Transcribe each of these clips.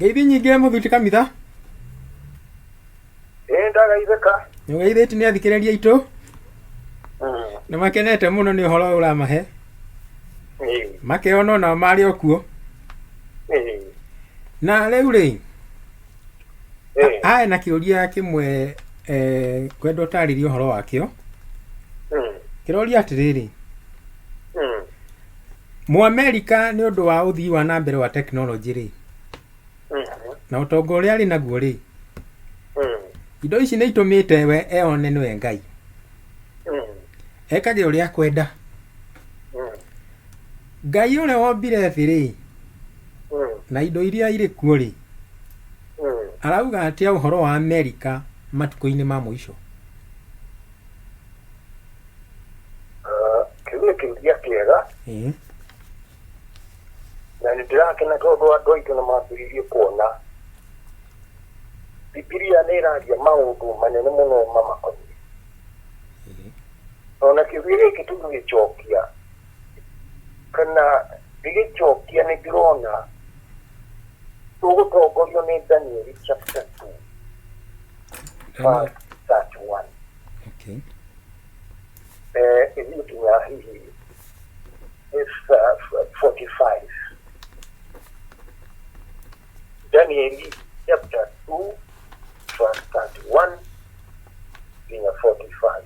Ngeithi nyingi muthuti Kamitha. Ndagaitheka. Ngeithĩti nĩ athikĩrĩria aitũ. Nĩ makenete mũno nĩ ũhoro ũramahe. Makeona nao marĩ okuo. Na rĩu rĩ, na kĩũria kĩmwe kwenda ũtarĩrie ũhoro wakĩo. Kĩroria atĩrĩrĩ, Mũamerika nĩ ũndũ wa ũthii wa na mbere wa tekinoronjĩ rĩ, na ũtonga ũrĩa arĩ naguo rĩ, indo ici nĩ itũmĩte we eone nĩwe Ngai. Ekage ũrĩa kwenda. Ngai ũrĩa wombire thĩ rĩ, na indo iria irĩ kuo rĩ, arauga atĩa ũhoro wa Amerika matukũ-inĩ ma mũico? Kĩũria kĩega. Na nĩ ndĩrakena tondũ andũ aitũ nĩ mambĩrĩirie kuona Bibilia nĩ ĩraria maũndũ manene mũno mamakoniĩ. Ona kĩũria gĩkĩ tũgĩgĩcokia kana gĩgĩcokia nĩ ndĩrona tũgũtongorio nĩ Daniel chapter 2 verse 31. Ithiĩ nginya hihi 45. Daniel chapter 2 verse 31 nginya 45.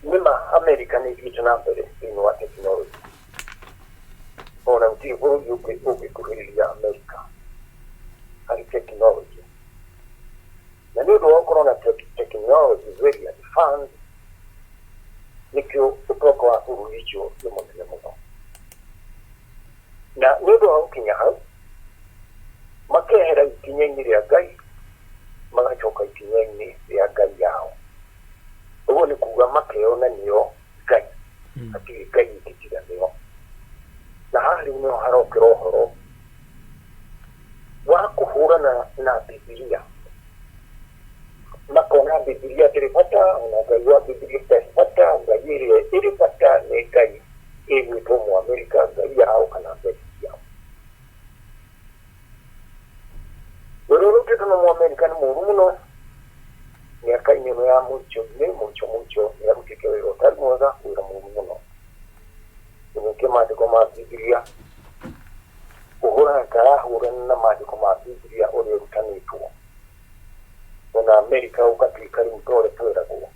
Nĩma Amerika nĩ ĩthiĩte na mbere thĩinĩ wa tekinoronjĩ. Ona gũtirĩ bũrũri ũngĩkuhĩrĩria Amerika harĩ tekinoronjĩ. Na nĩ ũndũ wa gũkorwo na tekinoronjĩ very advanced, nĩkĩo ũtonga wa bũrũri ũcio nĩ mũnene mũno. Na nĩ ũndũ wa gũkinya hau, makehera ikinya-inĩ rĩa Ngai, magacoka ikinya-inĩ rĩa Ngai yao. Ũguo nĩ kuuga makeyona nĩo Ngai, hatirĩ Ngai ingĩ tiga nĩo. Na haha rĩu nĩho harokĩra ũhoro wa kũhũrana na Bibilia. Makona Bibilia ndĩrĩ bata, ona Ngai wa Bibilia ndarĩ bata. Ngai ĩrĩa ĩrĩ bata nĩ Ngai ĩgwĩtwo Mũamerika, Ngai yao kana Ngai yao. Rũrũ rũtĩtwo na Mũamerika nĩ mũũru mũno. Mĩaka-inĩ ĩno ya mũico nĩ arutĩte wĩra ũtarĩ mwega, wĩra mũũru mũno. Nĩkĩo maandĩko ma Bibilia ũhũrana ndarahũrana na maandĩko ma Bibilia ũrĩa ũrutanĩtwo. Ona Amerika ũgatuĩka rĩu ta ũrĩa tweragwo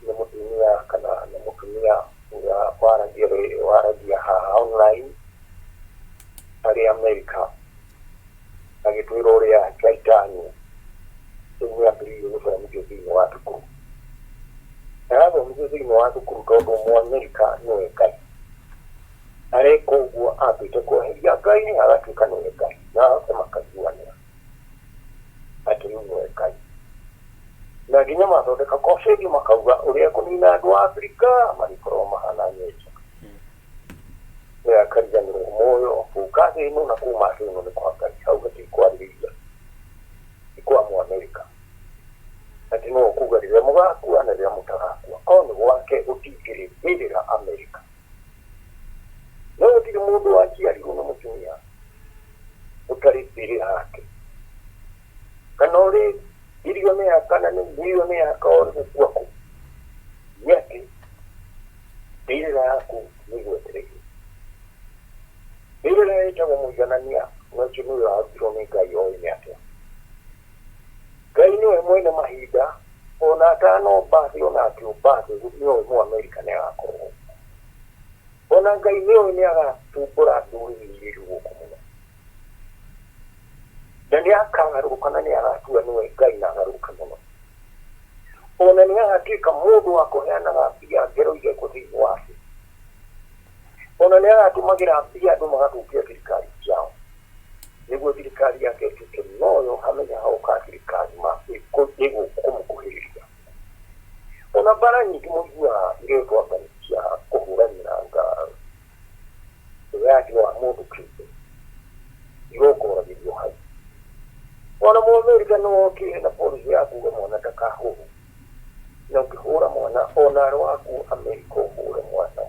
nĩ mũtumia kana nĩ mũtumia ũrĩa waragia haha online harĩ Amerika agĩtwĩra ũrĩa Gaitani rĩu nĩambĩrĩirie gũthomithio thĩinĩ wa thukuru. Arathomithio thĩinĩ wa thukuru tondũ Mũamerika nĩwe Ngai. Areka ũguo ambĩte kweheria Ngai, agatuĩka nĩwe Ngai, na othe makaiguanĩra atĩ rĩu nĩwe Ngai. Na nginya mathondeka kobengi makauga ũrĩa kũnina andũ a Afrika magĩkorwo mahana nyenja. Nĩ akariganĩrwo muoyo gũka thĩ ĩno na kuma thĩ ĩno nĩ kwa Ngai, hau gatiĩ kwarĩrĩria nĩ kwa Mũamerika. Atĩ no kuuga rĩrĩa mũgakua na rĩrĩa mũtagakua, korwo nĩ gwake gũtingĩrĩmbĩrĩra Amerika. No gũtirĩ mũndũ waciarirwo nĩ mũtumia ũtarĩ mbĩrĩra yake. Kana ũrĩ bilionea kana nĩ bilionea kaũrĩ gũkua kũ. Nĩ atĩ mbĩrĩra yaku nĩ gwetereire. Mbĩrĩra ĩtagwo mũiganania, na ũcio nĩwe warutirwo nĩ Ngai oĩ nĩ atĩa. Ngai nĩwe mwene mahinda, ona atanoomba thĩ ona akĩũmba thĩ, nĩwe Mũamerika nĩ agakorwo. Ona Ngai nĩwe nĩ agatumbũra ndũrĩrĩ irĩ guoko mũno. Na nĩ akagarũrũka na nĩ agatua nĩwe Ngai na agarũrũka mũno. Ona nĩ agatuĩka mũndũ wa kũheanaga mbia ngero igekwo thĩinĩ wa thĩ. Ona nĩ agatũmagĩra mbia andũ magathũkia thirikari ciao. Nĩguo thirikari yake ĩtuĩke noyo hamenya hauka thirikari ĩgũkũmũkuhĩrĩria. Ona mbara nyingĩ mũiguaga iretwo mbara cia kũhũranĩra wĩyathi wa mũndũ kĩũmbe irongoragĩrio hau. Ona Mũamerika no okĩre na polisi ya kuuga mwana ndakahũrwo. Na ũngĩhũra mwana ona arĩ waku Amerika ũhũre mwana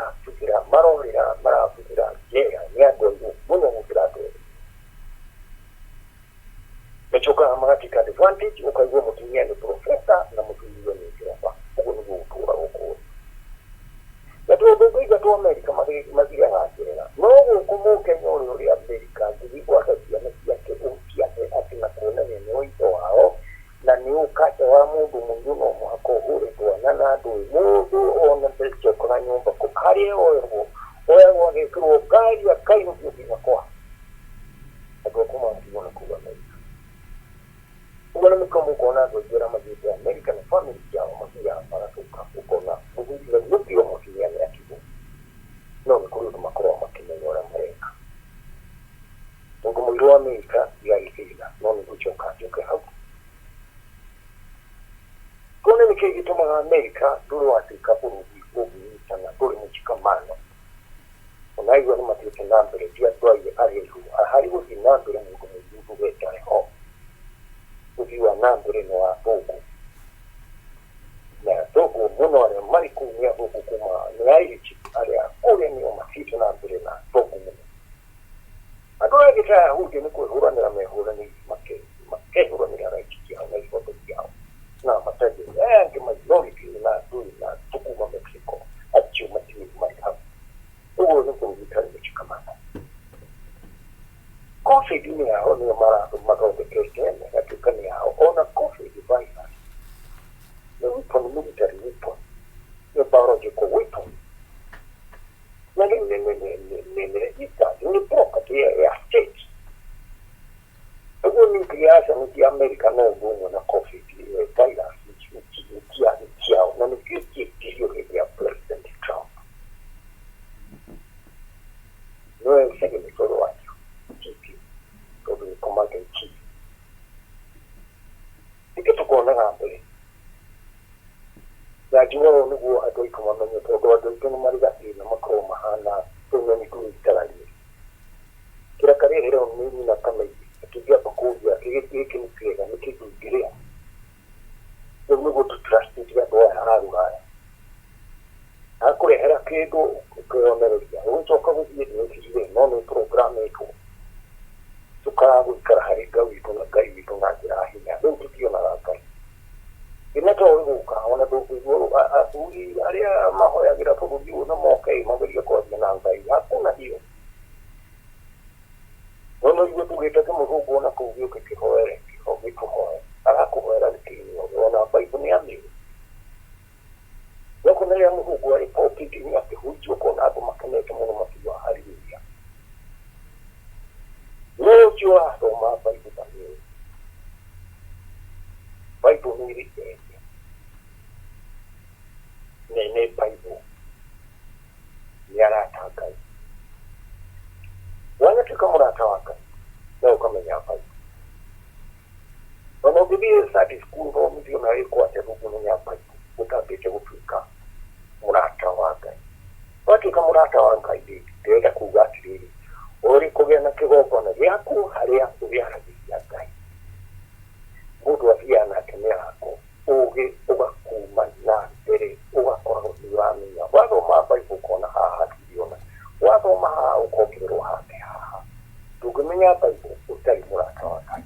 marafutira marorera marafutira yera nyago muno mukirato mechoka amakatika advantage ukaiwa mutumia ni profesa na mutumia ni kirapa uko ni gutura uko natu obuga to America maziga ngakira no kumuke nyoro ya America ndibwa katia na yake umpia atina kuona ni noito wao na ni ukate wa mundu munduno mwako hure tuanana ndo mundu ona pecho kwa nyumba kukari oyo oyo wagekiro gari ya kaino kwa kwa agokuma mkiona kuwa America uwana mikomu kona gojera majiti ya America na family yao makia para tuka ukona muhimu ya nuki wa makia ya kibu no mkuru tumakoro makia ya America mungu mwiru wa America ya ikila no mkuchoka juke haku kone nikegi tuma America duru wati kapuru ubi sana duru mchikamano unaiwa ni matike nambere jia tuwaye arihu aharibu si nambere mungu mwiru weta ho ukiwa nambere no abogo na dogo muno ale mariku ni abogo kuma naichi ale akule ni omasitu nambere na dogo muno adoya kita huge ni kuhura ni amehura ni make hura ni araichi kia na ifoto kia na mataje ke majority na dui na tukuma Mexico achu matini maikabu ugo ni kumvitani mechikamana kofi dini ya honi ya mara magaude kestene ya tukani ya ona kofi divina ya weapon military weapon ya biological weapon na ni property ya state ugo ni kriasa ni America na ugo na kofi virus ni na ni kiyo ya President Trump no es que me todo watu todo el combate en Chile y que tocó na gamble ya jiwa nugu adoi kama menyo todo adoi kama mariga na makro mahana todo ni kuitalali kila karere leo mimi na kama kijia pakuja kile ni kitu kile nugu to trust it ya doa haru haya akure era kedo ko melodia utoka kuzi ni no programa iko tukagu karahari gawi kuna gai kuna jirahinya ndio tukio na raka inato uka ona dogo uri area mahoya gira poguji una mokai mabelia kwa na ngai hakuna hiyo ono hiyo tugeta kama huko na kuvyo kihoere kihoere akakuhoera nikini ona baibu ni ami yako na yamu huko ripoti ni yake hujo kona hapo makaneta mwana makiwa hali ya leo jua soma baibu tamio baibu ni rike nene baibu yara takai wana tukamura tawaka leo kama ya baibu wana bibi sadi school ro mdio na iko atebugu ya baibu utapite kufika murata waka watu kama murata waka idi tega kugatiri ori kugena kigogo na yaku haria kubyara biyagai mudu afia na kemera ko oge ugakuma na bere ugakora urami ya wabo maba ikona ha kiona wabo ma ukokero hake ha tugumenya baibu utari murata waka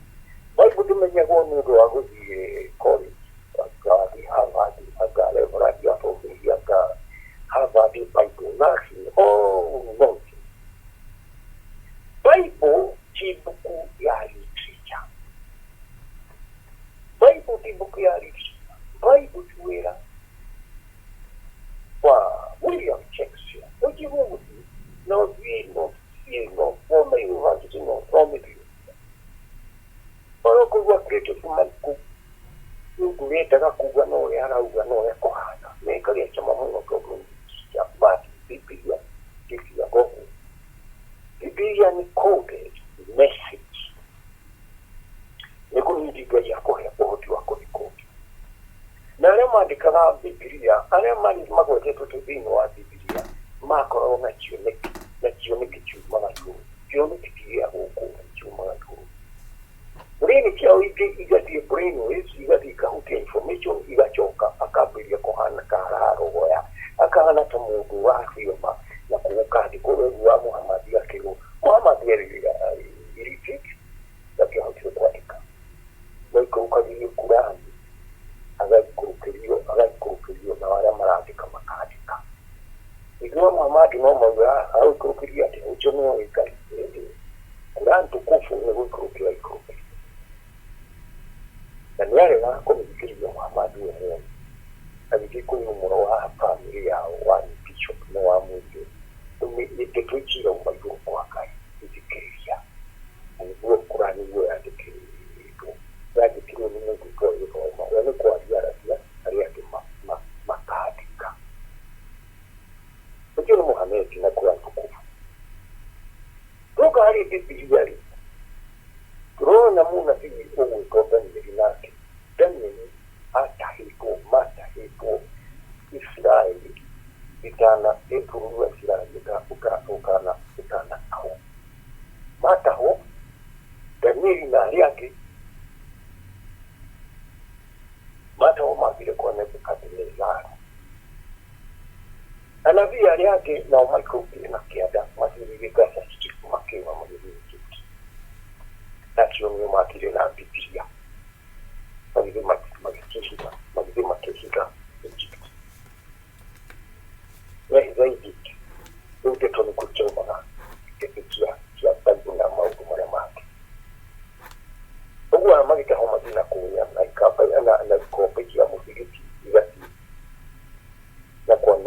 baibu tumenya go nudo aguzi college agadi havadi agale vradi ato yaga havadi baibu nasi no baibu chibuku ya literature baibu chibuku ya literature baibu tuwera wa William Shakespeare ujibu no vino wame university no family oro kuwa kreto kumanku kuleta kakugwa no yara ugwa no yakohana mekali chama muno ko ya bati Biblia ya gogo Biblia ni coded message niko ndiga yako ya pohoti wako ni code na leo maandika na Biblia ale mali magote tutubino wa Biblia makoro na chioneki chuma na tu chioneki pia huko chuma na tu Rini kia igati brain waves igati kahuti information igachoka akabili kohana kararo goya akana tamudu wa hiyo ma mauga au kurukiria ati uchono ikali Quran tukufu ni kurukiria ikurukiria na niare na kurukiria Muhammad wewe abikiko ni umuro wa family yao wa bishop no wa mungu tumi itetuchira umaguru kwa kai ikikiria ngo Quran wewe atikiri yaje kile ni mungu kwa hiyo wale kwa diara pia aliati makadika ndio Muhammad na Quran tukufu toka hali biblia Corona muna hivi uwe kwa ndani yake ndani hata hiko mata hiko Israeli itana epuruwa Israeli ukana au mata ho Danieli na yake mata ho mabile kwa Nebukadnezar anavi yake na Michael na kiada masiri gasa chifu makewa mabili Nacho ni makile na Biblia. Magizima keshika. Ya zaidi. Yote tunikuchoma na kepitia kia sababu na maudu mara maki. Mungu anamagika homa dina kuya na ikapa na kope ya muziki yati. Na kwa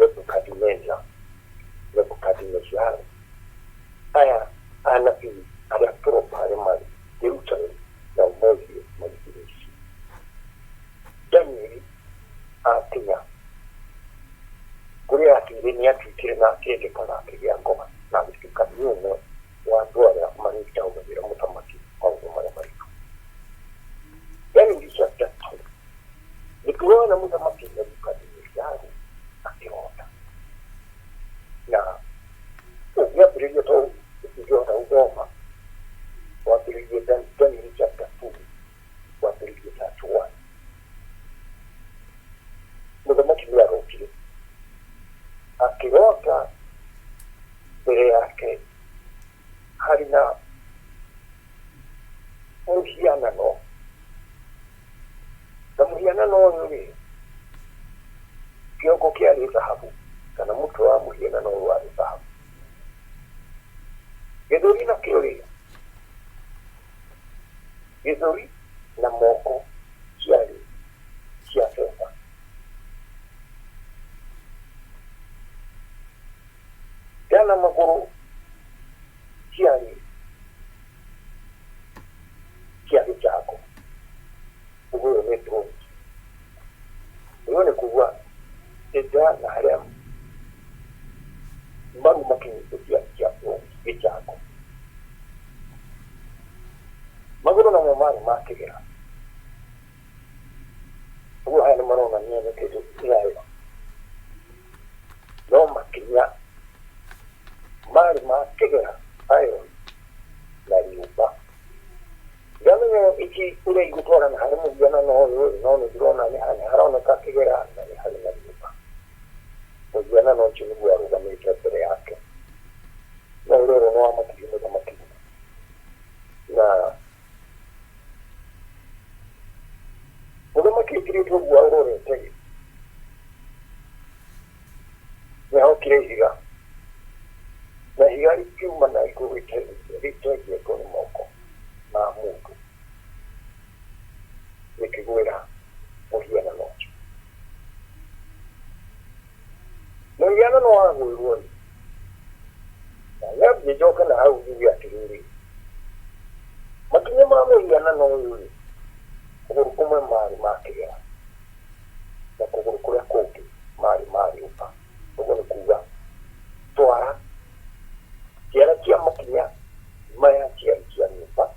Nebukadnezar. Haya anapi ada propa mali. Jerusalem na umoja majirisi. Danieli Kenya. Kuria akilini ya tukire na kege kana kege ngoma na bitika nyume wa dola manita ubira mutamaki au mara mariko. Yani ndicho tatu. Nikiona mutamaki na bukadini yangu akiona. Na ya brilio to ndio utaugoma. Wapiligie Danieli chapter 2 wapiligie chapter 1 mutamaki bila roki akirota mbele yake harina muhianano na muhianano yule kioko kia dhahabu kana mtu wa muhianano wa dhahabu gedori na kiori Gizuri na moko kiali kia fedha. Yana maguru kiali kiali chako. Uwe metro. Uwe kuwa eda na harem. Mbaru makini kia chako. Maguru na mumari makigera. Uwe haya marona nyene ketu yayo. No makinya. Mari makigera. Ayo. Lari upa. Gano nyo iki ule igutora na harimu jana no drona ni hane harona kakigera na hali lari upa. Ujana no chinibu ya ruga mecha tere yake. Na urero no amakimu na makimu. Na Udama kikiri tu buaurore tegi. Na hokire higa. Na higa ikiuma na iku ritegi ekoni moko. Na mungu. Nikiguera muhiana nocho. Muhiana no wangu uruoni. Na yabi joka na hau hivi ya kiruri. Makinyama muhiana no uruoni. Kuguru kumwe mari makigera na kuguru kuria kungi mari upa ugo ni kuga twara kiara kia makinya maya kia upa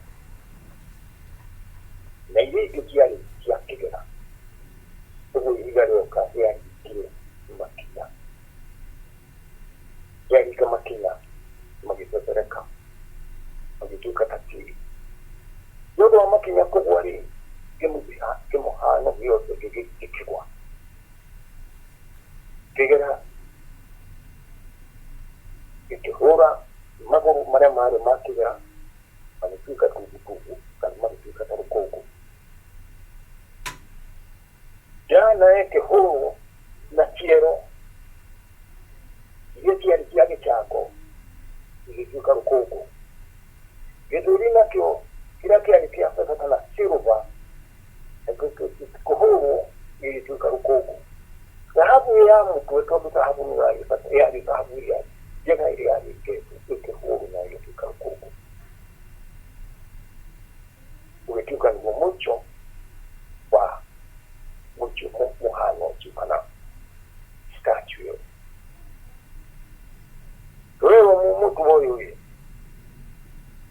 na ile kia kigera ugo igari oka ya kia makinya ya ika makinya magisesereka magituka tatiri yodo wa makinya kugwari kemuhana byose kigikigwa kigera ikihura maguru maremare makigera manifika kugugu kana manifika tarukogo jana yake huru na kiero ile kiari kiage cha mtu moyo yeye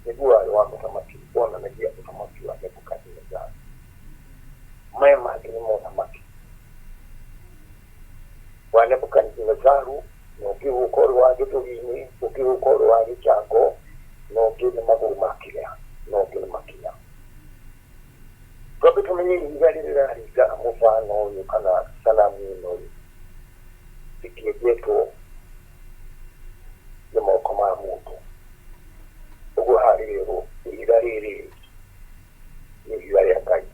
nigua wako tamaki bona najia tamaki wa Nebukadnezar mema ni mona maki wa Nebukadnezar no kiu koro wa gitugini ukiu koro wa gichago no kiu maguru makilea no kiu makilea kwa tumenye ngalira riga mufano yukana salamu no ikiegeto nemo koma mutu ugo hariro igariri ni yari akai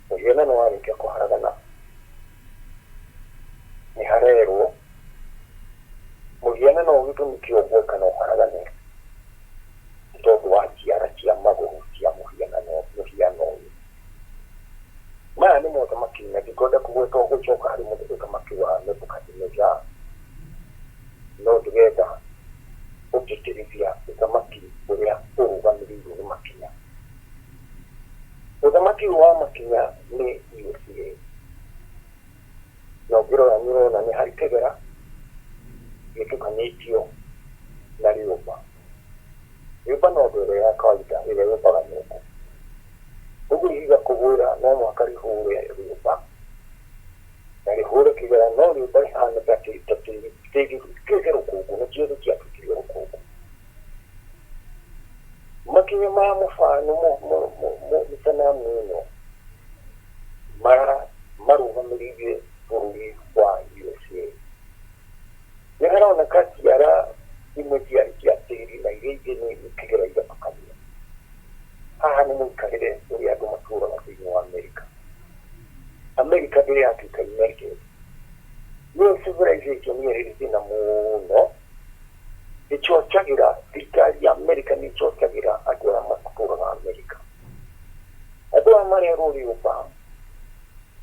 oyena no ari ke ko haragana ni harero mugiyana no bitu mikiyogwe kana haragane to wachi arachi amaguru ya muhiyana no ma ni mo tamakina dikoda kuweto kuchoka hari mo tamakiwa Nebukadnezar no together objectivia utamaki uria urugamiriru ni makinya utamaki wa makinya ni USA no giro ya nyuro na ni harikegera yetukanitio na rioba yoba no dore ya kawaida ile yoba ga nyoko ugu higa kubura no mwakari hure rioba nari hure kigera no rioba hana tati tegi kegero kugu no chiro kia tukiri kugu makinya ma mufano mo misana muno maru hamiliye bururi kwa USA nehara na kati yara imejia teri na yeje ni kigera ida pakabia ni mukagere uri ado matura wa America bile Africa imeke no civilization yeri na muno icho chagira itali America ni cho chagira agora matura wa America ado amare ruri upa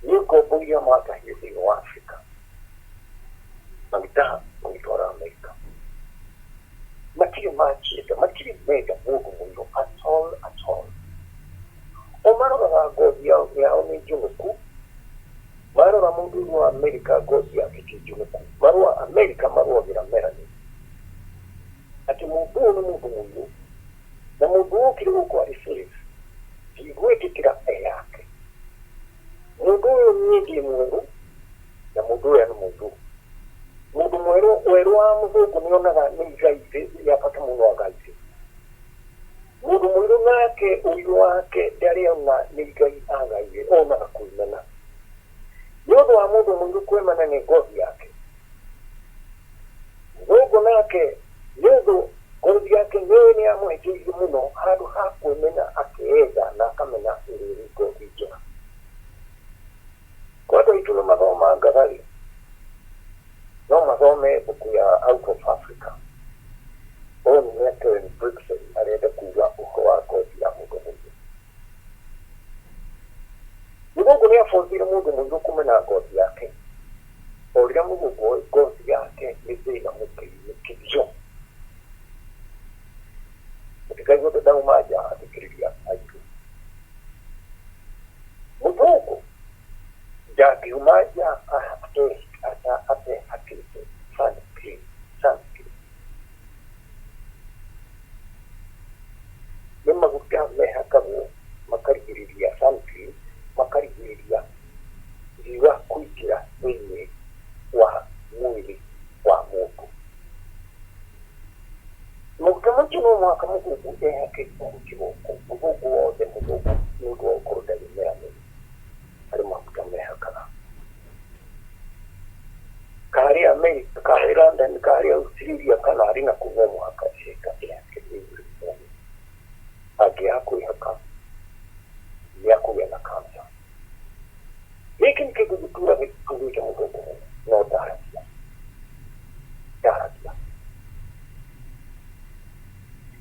yuko buya mata hizi wa Africa magita monitora America makiri mega mundo at all omaro ga godia ya oni jumuku maro ra mundu wa America godia kijumuku maro wa America maro gira merani ati mundu na mundu kile ko alifiri igwete kira yake mundu nyingi mundu na mundu ya mundu mwero wa mungu niona ni zaidi ya pata mundu wa gaiti mundu mwero nake uyu wake yari ona ni gai anga ile ona kuimena yodo wa mundu kwemana ni godi yake mungu nake yodo godi yake ni amweje muno hadu hakuimena akeeza na kamena ile godi jana kwa hiyo itulo magoma gari no mazome buku ya out of Africa on neto in Brixton areda kuwa uko wako ya mungu mungu ni afondira mungu kumena godi yake orira mungu godi yake ni na mukibyo utakayo da umaja atikiria aitu mungu jadi umaja ate hakiki sanki mema gukya mehakabu makarigiriya sanki makarigiriya ziwa kuikira wenye wa mwili wa mungu mukamacho no mwaka mungu hakiki kiboko mungu wote mungu okoroda limera ari makuta mehakala kari America kari London kari Australia kana arina kuvomo akashika yake age hakuihaka yako yana kansa lakini kikudutura vikuduta mgogo no daraja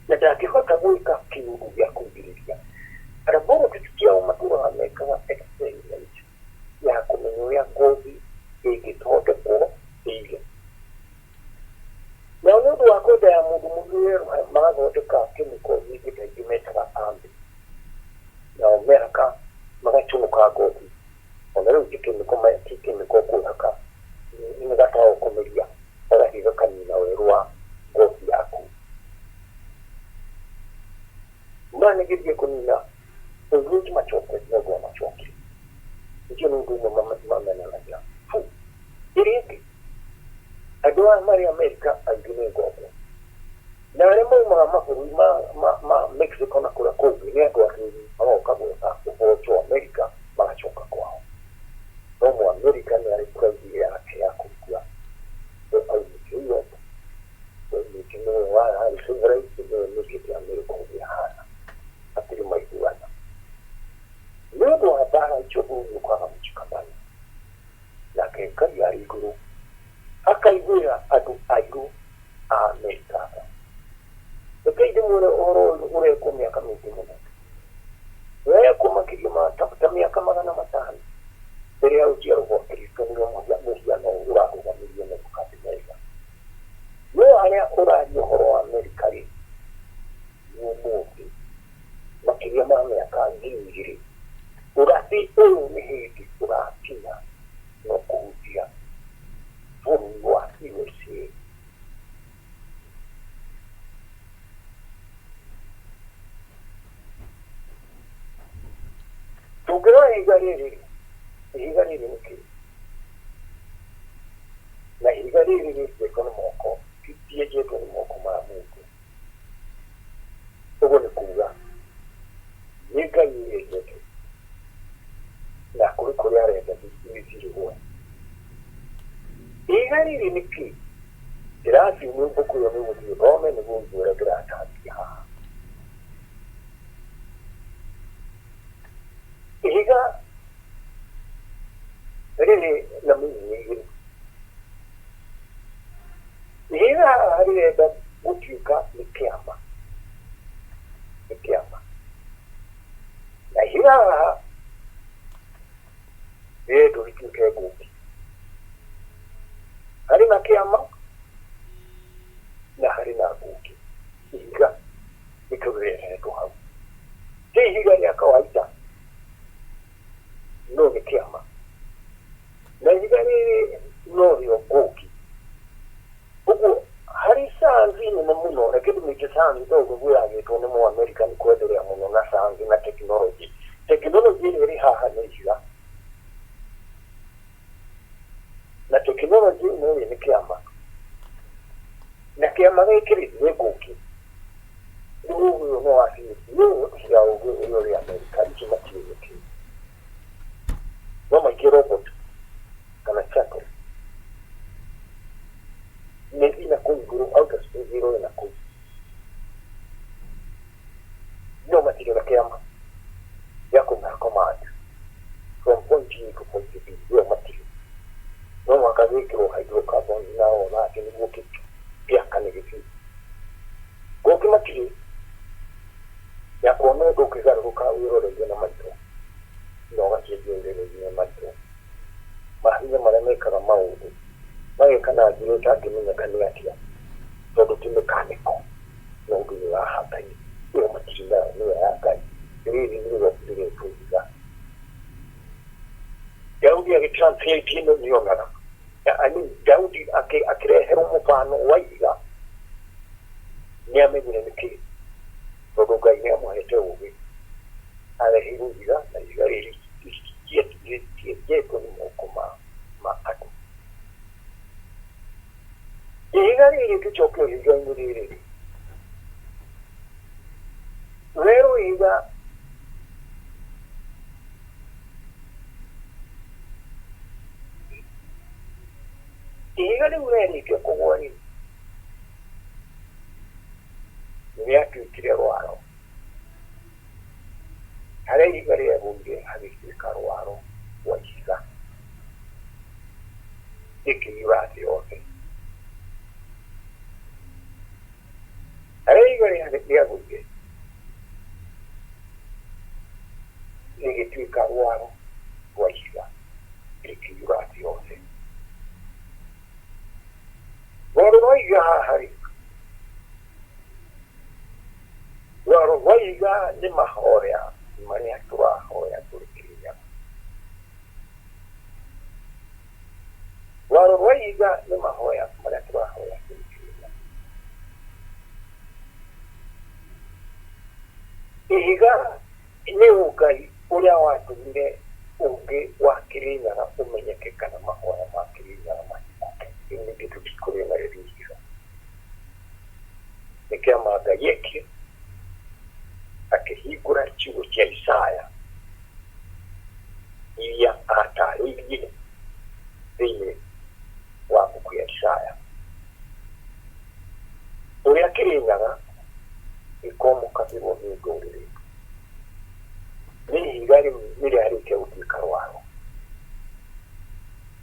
na dakika kabuika kiungu ya kubiria araboro kusikia umatura wa America wa experience ya kumenyoya gozi ikitoka kwa ile na unudu wakoda ya mungu yeru maana woteka chemical nikitajimetaka ambi na America magachumu ka godi onero chemical ma chemical kulaka ni ngata okomelia ora hizo kanina Nani gidi kunina. Unguji machoke nego machoke. Ndio ndio mama na laja. Fu. Iriki. Adwa mari America agine gogo. Na remo ma Mexico na kula kobi ni adwa ni au kabo kwa America machoka kwao. Romo America ni alikwenda ya kukua. Au hiyo wa alisubiraiti muziki ya Amerika kuhana atili maiduana leo hapana chobu kwa mchikamani na keka ya iguru akaiguya adu aigu Amerika ndio ore kwa miaka mingi wewe kama kijuma tafuta miaka magana matano mbele ya ujio wa Kristo ndio moja na urago wa milioni kati meza no haya uradio horo Amerika ri muzi makiria mama ya kangi urati ni hiki uratina no kuhudia furu wa iwesi tugera igariri niki na igariri ni kono moko kitie kono moko ma mungu ogo ni kuga nika yeye yetu na kuri arenda biziri huwa igariri niki irasi mungu kuyo ni wuti rome ni mungu ra grata ya iga rili na mungu Hira harida utika nikiama. Na hira do itika guki. Harina kiama na harina guki. Higa ikawere to hawo. Higa ni kawaida. No nikiama. Na higa ni no yo guki. Ugu harisanzi ni muno lakini mikisanzi dogo bwa getone mu America ni kwedere muno na sanzi na technology iri haha nishira na technology ni kiama na kiama ngikiri neguki ugu no asini ya ugu ya America ikimakiri no robot kana chako nezi na kunguru au kasuziro na ku no material kiama yako na command from point A to point B no material no wakazikiro hydrocarbon nao na kinibuki pia kanigiti goki material yako no dokizaro ruka urore na maito no wakijendele na maito mahinya maremeka na maudu Mae kana jiro taki minya kania kia. Todo ti mechanical. No gini wa hata ni. Iyo matinda ni wa hata. Ili ni wa kudire kuziga. Daudi ya translate hino ni yongana. Ya ani Daudi akire hero mufano waiga. Nyame gine niki. Todo gai ni amuhete ubi. Ale hiru iga. Na iga ili. Yeto ni mokuma. Maatu. Igari kichokyo higanguriri. Vero iga igari ureri ke kogori. Niaki kirewaro. Hare igari abunge habiki karwaro wajiga. Ikirati yote. Igari hadikia buge. Nigetwika waro wajiga. Ikirati yote. Waro waiga hari. Waro waiga ni mahoya. Mani atua hoya kurikiria. Waro waiga ni mahoya. Mani atua hoya kurikiria. Ihiga ni ugai uria watumire ungi wa Kirinya umenyeke kana mahora ma Kirinya na mahike ini kitu kikuri na ririga nikiama gayeki akihigura chigo cha Isaya iya atarigi dine wa buku ya Isaya uria Kirinya ikomo kabiro n'igorere ni igari mire arike utikarwaro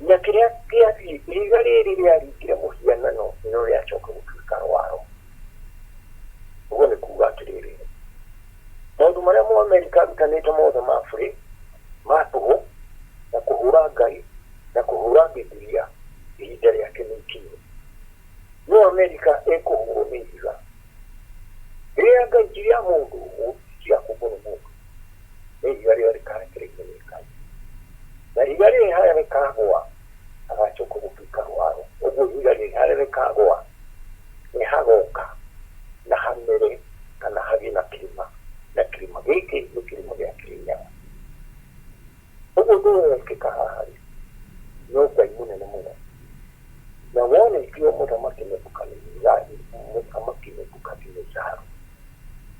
nyakiria kia igari riri arikire muhiana no no yachoka utikarwaro ubone kuba kirere mundu maria mu America bikaneta modo mafuri matuho na kuhura gai na kuhura Biblia igari yake n'ikino no America eko hurumiza ria gai ya mundu ya kubona mundu igari ari karakterike n'ikanye na igari haya kagwa abachoko gupikarwaro ubwo igari haya kagwa ni hagoka na hamere kana hari na kilima geke ni kilima ya Kirinya ubwo ndo kikahari no kwa imune na muna na wone ikiwa mtu amakine kukanizani mtu amakine kukanizani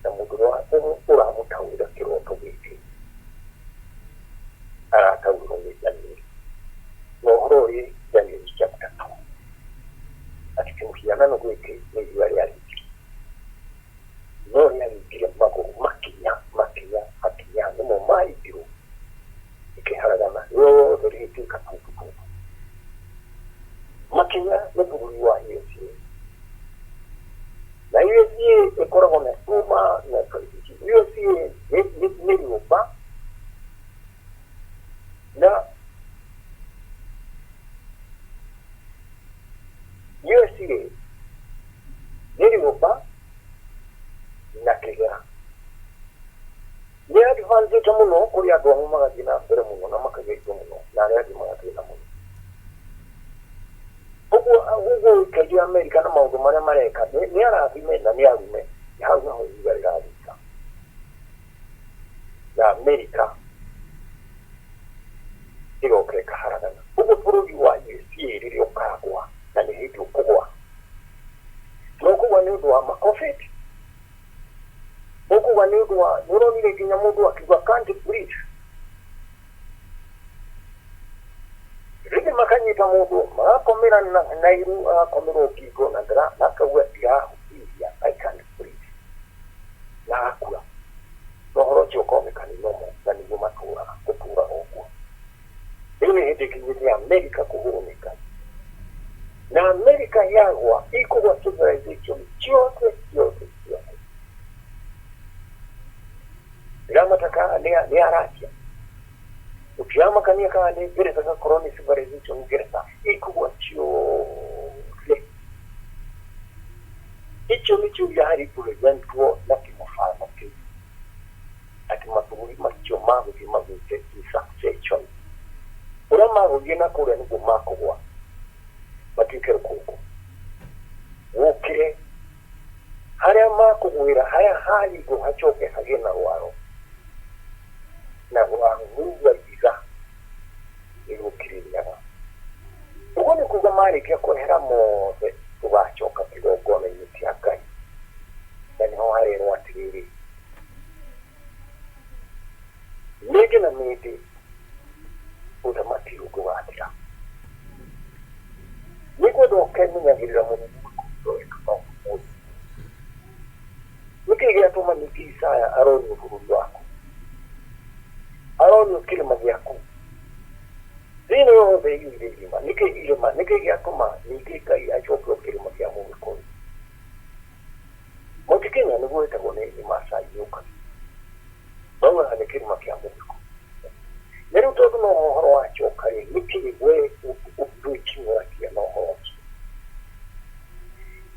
na muduro hapo ura mutawira kiroto geke arakawiro n'ijani nohorori yani chapter 2 atikimukiana no gweke n'ibari ari no yani kire mako makinya no mo mai biro ikiharagana yo doriti kapuku makinya no buruwa yesi na yesi ekora na tuma na kalisi yesi ni yoba na USA niliyopa na kigera ni advance muno kuri ado magazina bere muno na makageito muno na ari magazina muno ugo kaji America na maudo mara mareka ni ara bime na ni arume ya ho igari garika na America iro kreka haragana ugo porogi wa yesi riri okagwa na ni hitu kugwa noko wanu wa makofeti noko wanu wa nuroni le kinyamudu akigwa kanti bridge ridi makanyita mudu makomera na nairu komero kigo na dra nakawa ya ya I can't bridge na akura nohoro chokome kaninomo na ni matura kutura ogwa ile hete kinyi ya America kuhurumika na America yagwa iko wa civilization chote Rama taka ni arakia ukiyama kania ka ni vile taka corona civilization gereza iko wa chote icho micho ya hari presidentwo na kimofano ke akimaturi macho mago kimago succession urama rugina kure ni gumako wa batikere kuko wokire haya mako wira haya hali go hachoke hagena waro na waro nuwa iza ilo Kirinya ubone kugamari kya kohera mo tubachoka kidogo na imiti akai yani ho hari no atiri nege na miti utamati ugo watira niko do Kenya ngirira mu nikigira tuma nikisaya aroni ufurundo wako aroni ukilima yako zino yobe yulima nikigira tuma nikika ya chokro kilima ya Mungu koni mokikenya nigo etagone ni masai yoka bawa hane kilima ya Mungu nero todo no horo wacho kare nikigwe ubuchimura kia no horo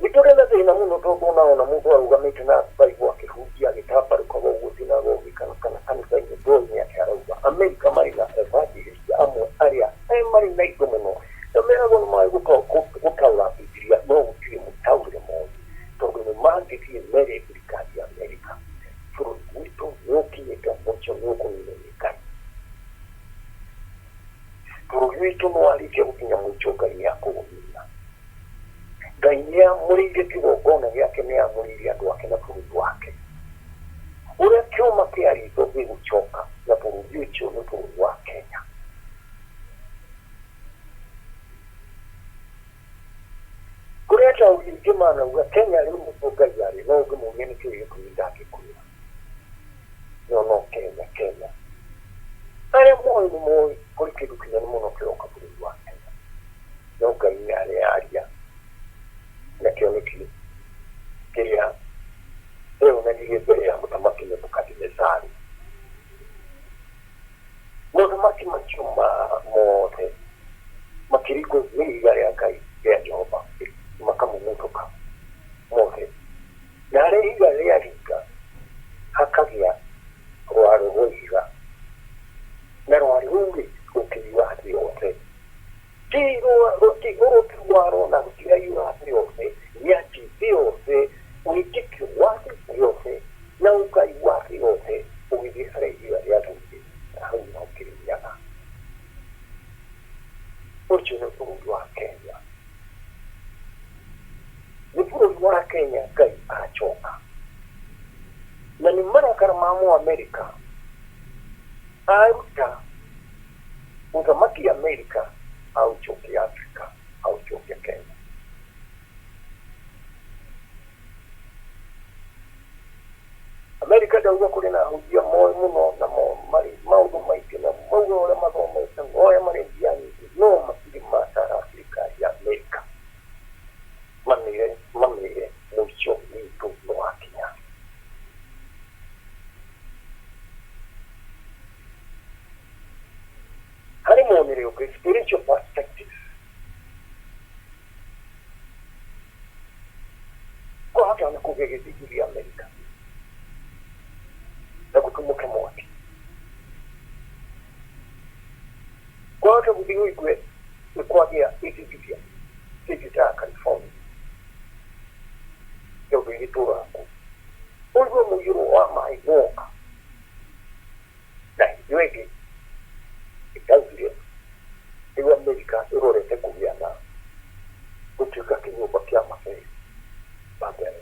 nitorela tena muno todo na mungu arugamite na baibo akihudia gitapa kwa wote na roho kana kanisa ile doni ya Arauga America marina evadi ya amo area marina iko muno tomera gono mai kukaula Biblia no kiri mutaure mo to gono mandi ki mere America furu wito witũ no arĩkia gũkinya mũico Ngai nĩakũgũmĩra. Ngai nĩamũrĩire kĩgongona gĩake nĩamũrĩire andũ ake na bũrũri wake. Ũrĩa kĩoma kĩarĩtwo gĩgũcoka na bũrũri ũcio nĩ bũrũri wa Kenya. Kũrĩa taũri ingĩ manauga Kenya rĩu nĩkuo Ngai arĩ, no ngĩmũria nĩkĩo gĩtũmi ndangĩkwĩra. No Kenya, Kenya. Arĩa moĩ nĩ moĩ kũrĩ kĩndũ kĩnene mũno kĩroka bũrũri wa Kenya. No Ngai nĩarearia. Nakĩo nĩkĩ kĩrĩa rĩu nagire mbere ya mũthamaki Nebukadinezaru. Mũthamaki macio mothe makĩringwo nĩ ihiga rĩa Ngai rĩa Jehova makamũmũtũka mothe. Na harĩa ihiga rĩaringa hakagĩa rwaro rwa ihiga. Na rwaro rũu rũkĩiyũra thĩ yothe. Ti rwaro na rũtiraiiyũra thĩ yothe, nĩatĩ thĩ yothe wĩtĩkio wa thĩ yothe na ũngai wa thĩ yothe ũgĩthiĩ harĩa ihiga rĩathũire na hau no kĩrĩnyaga. Ũcio nĩ bũrũri wa Kenya. Nĩ bũrũri wa Kenya Ngai acoka. Na nĩ marakara ma Mũamerika aruta mũthamaki Amerika aucokia Afrika, aucokia Kenya. Amerika ndauga kũrĩ na ahunjia moĩ mũno na maũndũ maingĩ na mauga ũrĩa mathomete moya marĩ njia nyingĩ, no matirĩ matara thirikari ya Amerika. Mamĩre mũico witũ nĩwakinya. Harĩ muonere ũngĩ, spiritual perspective. Kwahota na kũgĩa gĩthigiri Amerika na gũtumũke mwaki. Kwahota gũthiĩ ũigwe nĩ kwagĩa gĩthigithia gĩkĩ ta California. Kĩũndũ gĩtũũra kuo. Ũigwe mũiyũro wa maĩ woka. Na ithuĩ ĩngĩ ĩkaugire rĩu Amerika ĩrorete kũgĩa na gũtuĩka kĩnyũmba kĩa Mathai Babel.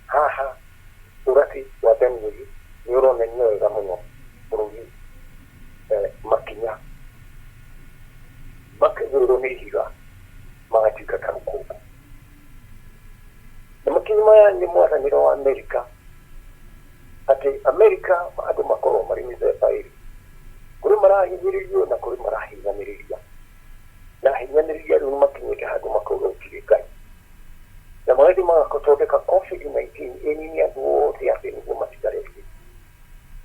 Haha ũrati wa Danieli nĩ ũronania wega mũno bũrũri makinya makĩgũrĩrwo nĩ ihiga magatuĩka ta rũkũngũ. Na makinya maya nĩ mwaranĩro wa Amerika atĩ Amerika andũ makorwo marĩ mĩthemba ĩrĩ. Kũrĩ marahinyĩrĩrio na kũrĩ marahinyanĩrĩria. Na hinyanĩrĩria rĩu nĩmakinyĩte handũ makauga gũtirĩ Ngai. Na magathiĩ magathondeka COVID-19 ĩnini andũ othe atĩ nĩguo matigare biũ.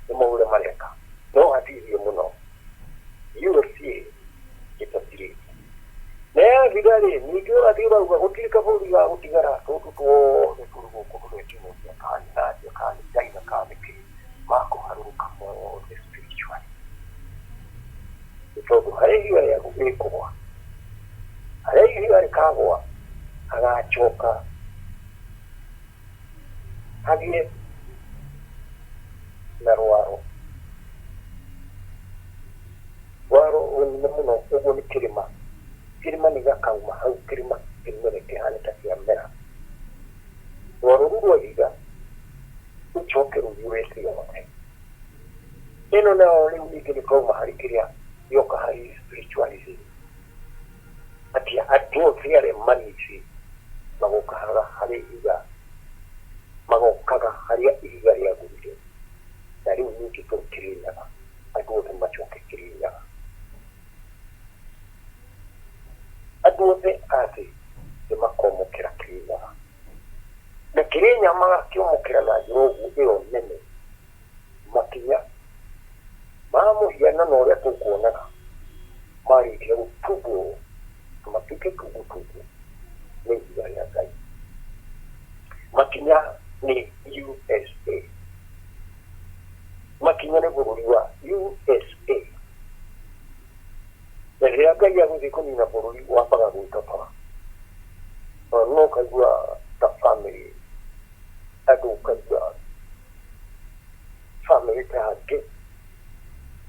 Nĩ maũrĩa mareka. No hatirie mũno. USA gĩtatirĩte. Na yathigari ningĩ ũrathiĩ ũrauga gũtirĩ kabũrũri ga gũtigara tũndũ tuothe tũrĩ gũkũ tũgĩkinyũkia kani Nadia kani China kani kĩ makũharũrũka mothe spiritually. Nĩ tondũ harĩa ihiga rĩa gũgĩkũgwa, harĩa ihiga rĩkagwa hagacoka hagĩe na rwaro. Rwaro rũnene mũno ũguo nĩ kĩrĩma. Kĩrĩma nĩ gakauma hau kĩrĩma kĩmere kĩhana ta kĩamera. Rwaro rũu rwa ihiga rũcoke rũiyũre thĩ yothe. Ĩno nayo rĩu ningĩ nĩkauma harĩ kĩrĩa gĩoka harĩ spiritualism. Atĩ andũ othe arĩa manici magokaga harĩ ihiga, magokaga harĩa ihiga rĩagũire. Na rĩu ningĩ tũkĩrĩnyaga andũ othe macoke kĩrĩnyaga. Andũ othe athĩ nĩmakomokera kĩrĩnyaga. Na kĩrĩnyaga magakĩomokera na njĩra ũguo ĩyo nene. Makinya ma mũhianano ũrĩa tũkuonaga marĩkia gũtumbwo na matuĩke tũgũtumbwo nĩ ihiga rĩa Ngai. Makinya nĩ USA. Makinya nĩ bũrũri wa USA. Na rĩrĩa Ngai agũthiĩ kũnina bũrũri wambaga gwĩtaba. No kaigua ta family. Andũ kaigua family ta angĩ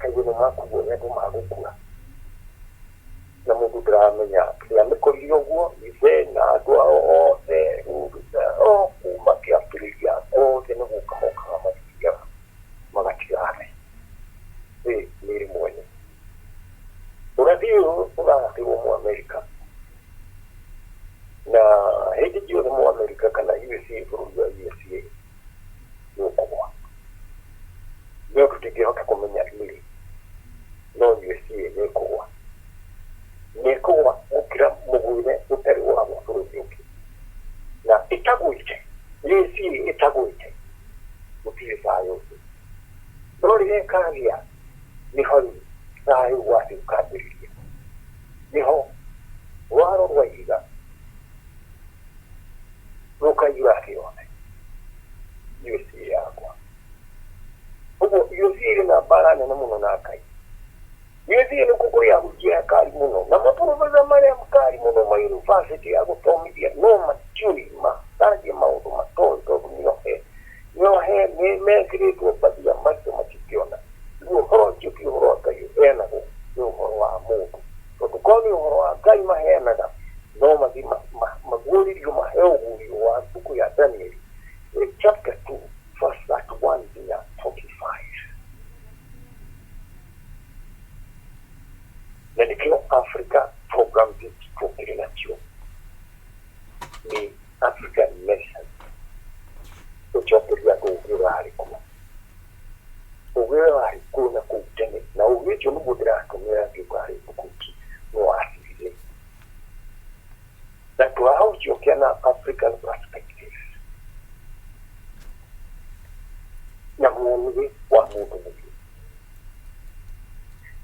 kaigũrũ makuo nĩandũ magũkua na mũndũ ndĩramenya kĩrĩa nĩkũrire ũguo ithe na andũ ao othe kuma kĩambĩrĩria othe nĩgũka mokaga mathiaga magatigane nĩrĩ mwene ũrathi ũyũ ũrathĩrwo Mũamerika na hĩndĩ ciothe Mũamerika kana USA bũrũri wa USA nĩũkũgwa no tũtingĩhota kũmenya rĩrĩ no USA nĩĩkũgwa gũkĩra mũgũire ũtarĩ wa bũrũri ũngĩ na ĩtagwĩte USA ĩtagwĩte gũtirĩ thayũ ũcio no rĩrĩa ĩkagĩa nĩho thayũ wathi ũkambĩrĩria nĩho rwaro rwa ihiga rũkaiyũra thĩ yothe USA yakwa ũguo USA ĩrĩ na mbara nene mũno na Ngai USA nĩkuo kũrĩ ahunjia akari mũno na maprofesa marĩa makari mũno ma yunibacĩtĩ ya gũthomithia no matiũĩ matangie maũndũ matoĩ tondũ nĩohe mekĩrĩtwo mbathia maitũ matingĩona rĩu ũhoro ũcio ti ũhoro wa Ngai ũheanagwo nĩ ũhoro wa mũndũ tondũ korwo nĩ ũhoro wa Ngai maheanaga no mathiĩ maguũrĩrio maheo ũguũrio wa mbuku ya Danieli chapter 2 verse 31 nginya 45 na nĩkĩo Africa program tũkĩrĩ nacio nĩ African Nation tũcokeria andũ ũgĩ ũrarĩ kuo na kũu tene na ũgĩ ũcio nĩguo ndĩratũmĩra ngĩũka harĩ mbukuti nĩwacirire na tũraũciokia na African perspective na muonere wa mũndũ mũngĩ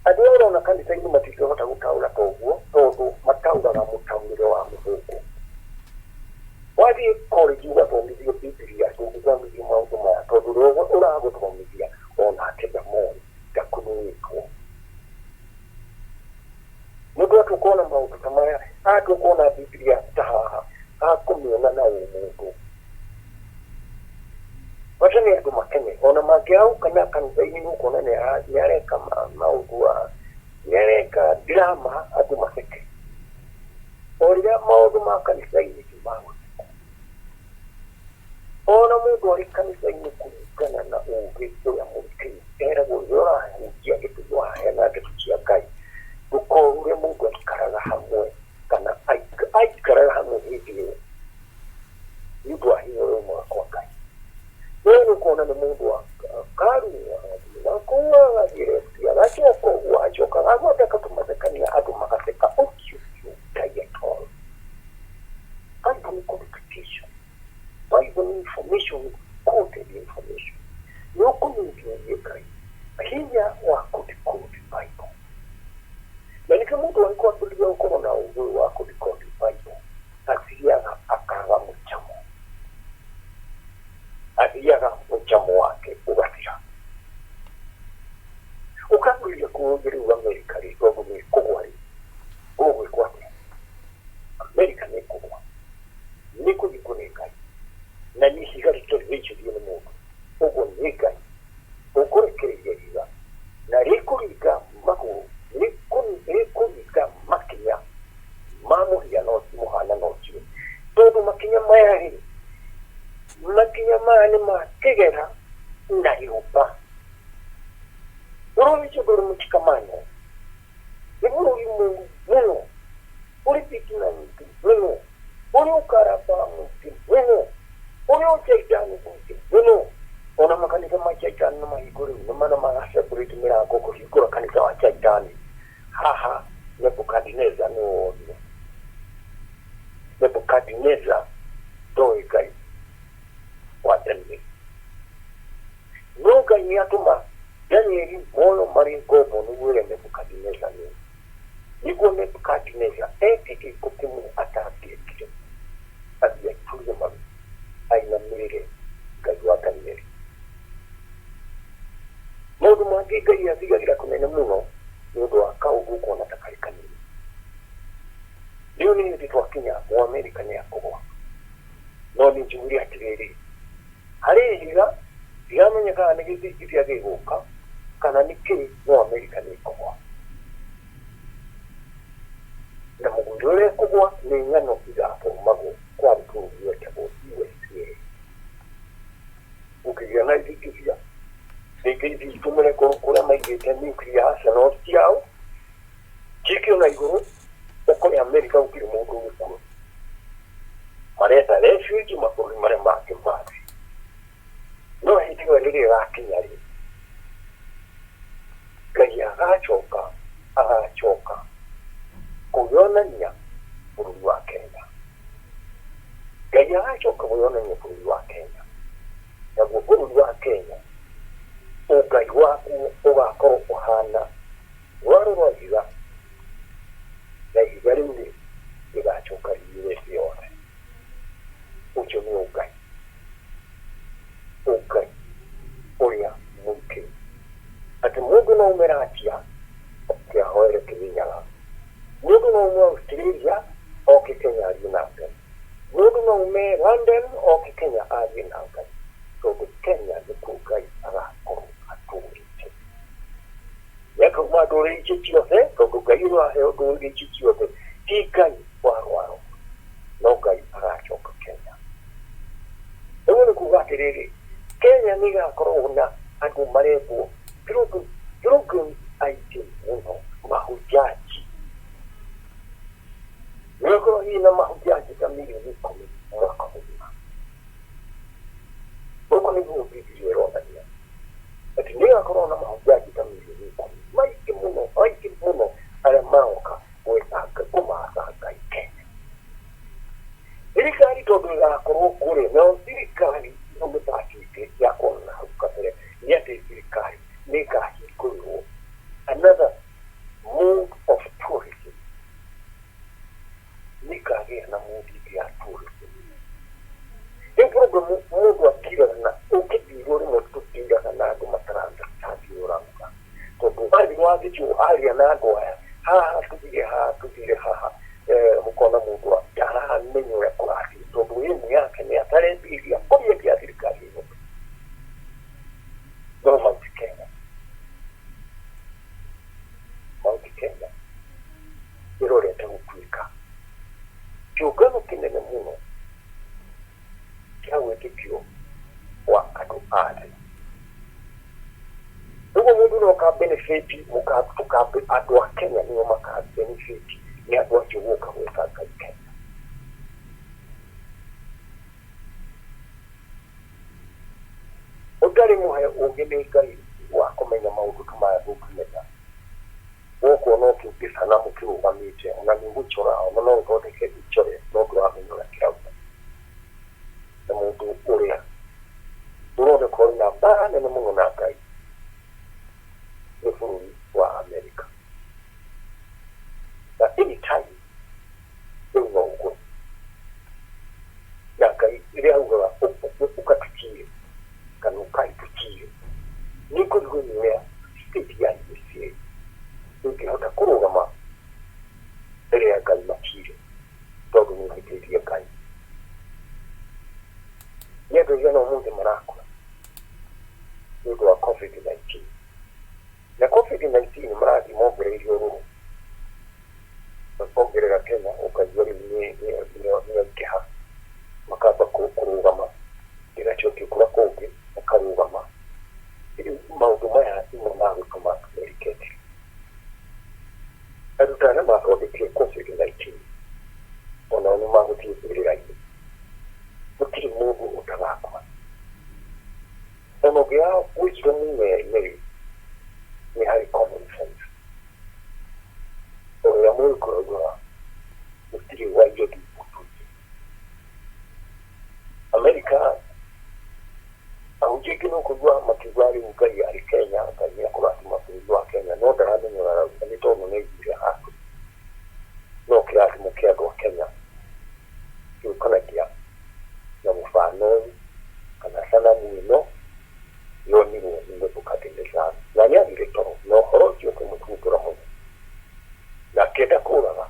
andũ aya ũrona kanitha-inĩ matingĩhota gũtaũra toguo tondũ mataũraga mũtaũrĩre wa mũthũngũ wathiĩ college ũgathomithio Biblia ndũngĩthomithio maũndũ maya tondũ rĩu ũragũthomithia onake ndamoĩ ndakũnũĩtwo mũndũ atũkuona maũndũ ta maya atũkuona Biblia ta haha akũmĩona na ũmũndũ wacha nĩ andũ makene ona mangĩraũkana kanitha-inĩ nĩũkuona nĩareka maũndũ nĩareka drama andũ maseke o rĩrĩa maũndũ ma kanitha-inĩ ti magũtheka ona mũndũ arĩ kanitha-inĩ kũringana na ũũgĩ ũrĩa mũrikĩru eragwo rĩrĩa ũrahunjia gĩtũmi waheana ndeto cia Ngai ndũkorure mũndũ aikaraga hamwe kana aikaraga hamwe hĩndĩ ĩyo nĩ ũndũ wa hinya ũrĩa ũmwe kwa Ngai wewe nĩũkuona nĩ mũndũ wa karua nakuaga gĩresi agacoka ũguo acokaga athondeka tũmathekania andũ magatheka ũkiũkiũ Ngai atoro Bible nĩ qualification Bible nĩ information quoted information nĩũkũnyitithia Ngai hinya wa kũdicode Bible na nĩkĩo mũndũ angĩkwambĩrĩria gũkorwo na ũgĩ wa kũdicode Bible athiaga akaga mũcamo athiaga mũcamo wake ũgathira ũkambĩrĩria kũhũthĩrĩra Amerika rĩ tondũ nĩ kũgwa rĩ ũgwĩkwo atĩa Amerika nĩ kũgwa nĩ kũthikwo nĩ Ngai na nĩ ihiga rĩtũrĩgĩicũrio nĩ mũndũ ũguo nĩ Ngai ũkũrekereria ihiga na rĩkũringa magũrũ rĩkũringa makinya ma mũhiano mũhanano ũcio tondũ makinya maya rĩ makinya maya nĩ makĩgera na nyũmba bũrũri ũcio ndũrĩ mũtikamano nĩ bũrũri mũru mũno ũrĩ fitina nyingĩ mũno ũrĩ ũkaraba mũingĩ mũno ũrĩ ũcaitani mũingĩ mũno ona makanitha ma caitani nĩ mahingo rĩu nĩ mana magacekurĩte mĩrango kũhingũra kanitha wa caitani haha Nebukadneza nĩ wonire Nebukadneza ndoĩ Ngai wa Danieli no Ngai nĩatũma Danieli moyo marĩ ngombo nĩguo ĩrĩa Nebukadneza nĩguo Nebukadneza ekĩke gĩko kĩmwe atangĩekire athiĩ aturire maru ainamĩrĩre Ngai wa Danieli maũndũ mangĩ Ngai athigagĩra kũnene mũno nĩ ũndũ wa kaũndũ ũkuona ta karĩ kanini rĩu nĩ hĩndĩ twakinya Mũamerika nĩ akũgwa no nĩ njugire atĩrĩrĩ harĩ ihiga ndiramenyekaga nĩ gĩthingithia gĩgũka kana niki no America ni kwa na mugundule kubwa ni ngano kidapo mago kwa mtu yote kwa USA ukiona hivi Siki tumele kura maigete nuclear arsenal yao kiki ona iguru okole America ukiri mundu ukuru mareta refugee makuru mare make mbati no hiti walire rakinyari kaya agachoka kuyonania buru wa Kenya kaya agachoka kuyonania buru wa Kenya na buru wa Kenya ugai waku ugakoro kuhana warorogira na igarinde igachoka USA yone ucho ni ugai oya muke ati mundu no umeratia kia hoere kinyala mundu no ume Australia o Kenya alinaga mundu no ume London o Kenya alinaga so Kenya ni kugai arakoro yako madore chichiote ko gairwa he odore chichiote tikai waro no gai aracho ko Kenya ewe ku vaterere Kenya ni ga corona adu marebo drugu aiti uno mahujaji yako ina mahujaji kamili ni komi mwaka mzima boko ni bibi ronda dia ati ni ga corona mahujaji kamili ni komi maiki muno ala maoka wetaka kumasa Kenya serikali todo la kure no serikali no mutaki ya kona ukapere yete serikali nika hikuru another mode of tourism nika na mode ya tourism e program mode wa kila na ukibiro mo tutinga na ndo mataranda tati oranga to bali wazi tu ali anago tupige mkono mudwa jana menyo ya kurati to muhimu yake ni atare bili ya kwa ya serikali hiyo ndo Mount Kenya irore tamukwika kyogano kinene muno kyawe kipyo wa adu ade ugo mundu no ka benefit muka tuka adu wa Kenya ni maka benefit ni adu wa chuka weka Kenya ogari muhe ogene gai wa komenya maudu kama ya bukumenya woko no kipisa na mukiru wa mite na nimbuchora ono no gode ke bichore no gwa minyo la kirauta na mundu uria urone ko na ba na mungu na gai wa America na any time ugo na kai ile ugo ukatikie kanukai tukie niko ngoni state ya isi ukihota kurugama ile ya kalmatire todo ni hitiria kai yedo yana mungu marako ndio wa COVID-19 na COVID-19 mradi mogere hiyo mogere Kenya ukajori ni kiha makaba kurugama ila choki kula koke ukarugama ili mauduma ya imo maru kama Ameriketi adutana mako de COVID-19 ona ni maru tibiri rayi ukiri mungu utabakwa omogea wisdom ni ni hari common sense o ya moyo kurogwa utiri waje kiputuji Amerika aujiki no kujua makizari ukai ya Kenya kaya kurati mafuzwa Kenya no darani nyora ni to no ngi hapo no kiasi mkia kwa Kenya yukana kia na mfano kana sana mwino yoni ngo tukatendeza nani director no horojo ko mukura mo na keda kura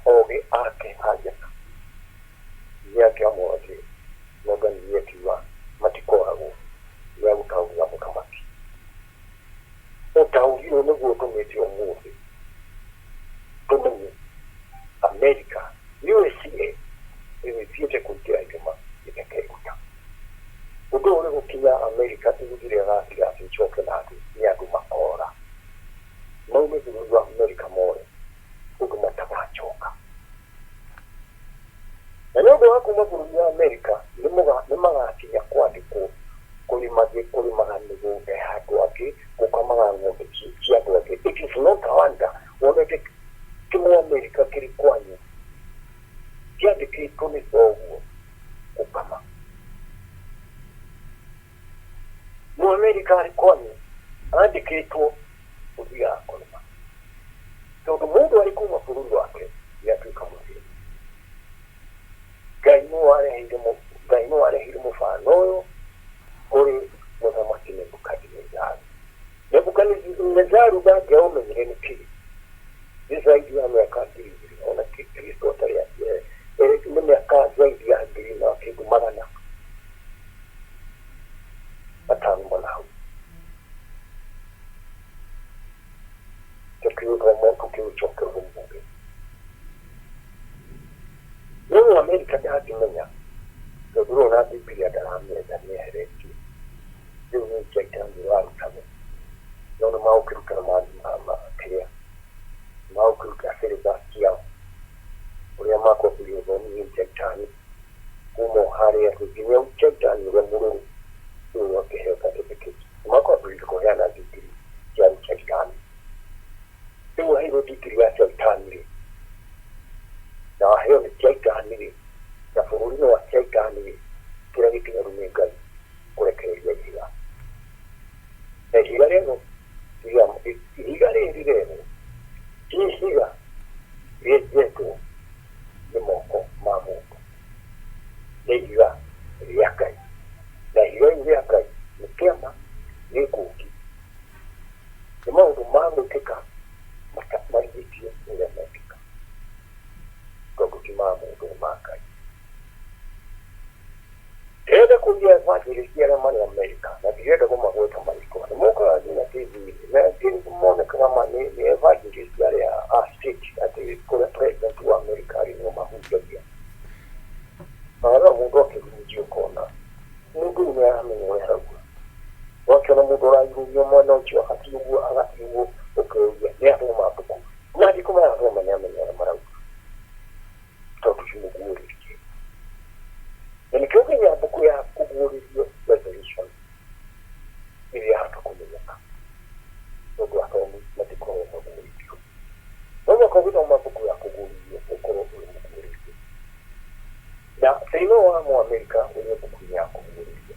oge ake haja yake amoje no gani yetu wa matikora go ya utawu ya mukama ucio niguo tumite umuthi tumenye America USA ĩgĩthiĩte kũingĩra irima ĩtekĩruta ũndũ ũrĩ gũkinya America tigũthire gatiga icoke na andũ nĩ andũ makora no nĩ bũrũri wa America more ũndũ matagacoka na nĩ ũndũ wa kuma bũrũri wa America nĩ magakinya kwandĩkwo kũrĩmaga mĩgũnda ya andũ angĩ gũkamaga ng'ombe cia andũ angĩ. It is not a wonder wonete kĩmwe America kĩrĩ kwanyu kĩandĩkĩtwo nĩ thoguo gũkama. Mũamerika arĩ kwanyu andĩkĩtwo gũthiaga kũrĩma tondũ mũndũ arĩ kuma bũrũri wake nĩatuĩka mũthĩni. Ngai nĩ warehire mũbano ũyũ kũrĩ mũthamaki Nebukadinezaru. Nebukadinezaru ndangĩamenyire nĩ kĩĩ nĩ zaidi ya mĩaka 2000 ona Kristo atarĩ nĩ mĩaka zaidi ya 2000 na kĩndũ magana matano mana hau. Tukĩũcoka ũmũthĩ rĩu Amerika ndangĩmenya tondũ rĩu na Biblia ndaramĩenda nĩeheretio rĩu nĩ njaitani warutana no nĩ maũkĩruta kĩrĩa maũkĩruta syllabus ciao ũrĩa makwambĩrĩria ũthomithia njaitani kuma harĩa nginya njaitani ũrĩa mũrũrũ rĩu akĩheo certificate makwambĩrĩria kũheana digiri cia njaitani rĩu aheirwo digiri ya njaitani-rĩ na waheo nĩ njaitani-rĩ na bũrũri-inĩ wa njaitani-rĩ kĩrĩa gĩkinyaru nĩ Ngai kũrekereria ihiga na ihiga rĩrĩ rĩrĩ ti ihiga rĩenjetwo nĩ moko ma mũndũ nĩ ihiga rĩa Ngai na ihiga rĩu rĩa Ngai nĩ kĩama nĩ ngũngi nĩ maũndũ ma gwĩkĩka marigĩtie ũrĩa mekĩka tondũ ti ma mũndũ nĩ ma Ngai. Ndĩrenda kũria evangelist arĩa marĩ America na ndirenda kũmagweta marĩtwa nĩ mokaga nginya TV-inĩ na monekaga nĩ evangelist arĩa a state atĩ kũrĩa president wa America arĩ nĩo mahunjagia na mũndũ akĩhunjia ũkona mũndũ ũyũ nĩaramenya ũrĩa arauga wakĩona mũndũ ũraihũria mwena ũcio agathiĩ ũguo ũkĩũria nĩathoma mbuku na andĩko marathoma nĩamenya ũrĩa marauga tondũ cimũguũrĩrie na nĩkĩo nginya mbuku ya kũguũrĩrio Revelation ĩrĩa hata kũmenyeka tondũ athomi matikoragwo maguũrĩtio no mwaka gũthoma mbuku ya kũguũrĩrio ũkorwo ũrĩ mũguũrĩtio na thĩinĩ wa Mũamerika ũrĩa mbuku ya kũguũrĩrio